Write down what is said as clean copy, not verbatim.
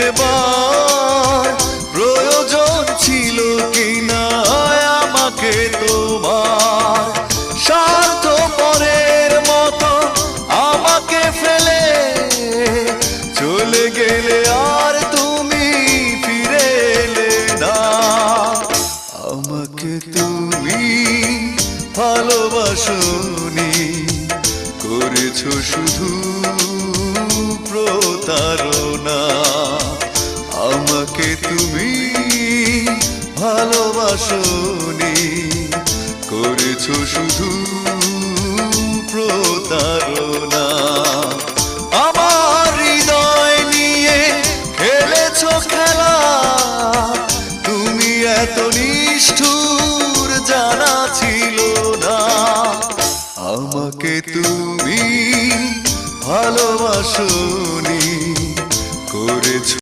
একবার প্রয়োজন ছিল কিনা আমাকে তোমার, স্বার্থপরের মতো আমাকে ফেলে চলে গেলে আর তুমি ফিরে এলে না। আমাকে তুমি ভালোবাসোনি, করেছো শুধু প্রতারণা। আমাকে তুমি ভালোবাসোনি, করেছো শুধু প্রতারণা। আমার হৃদয় নিয়ে খেলেছো খেলা, তুমি এত নিষ্ঠুর জানা ছিল না। আমাকে তুমি ভালোবাসোনি, করেছো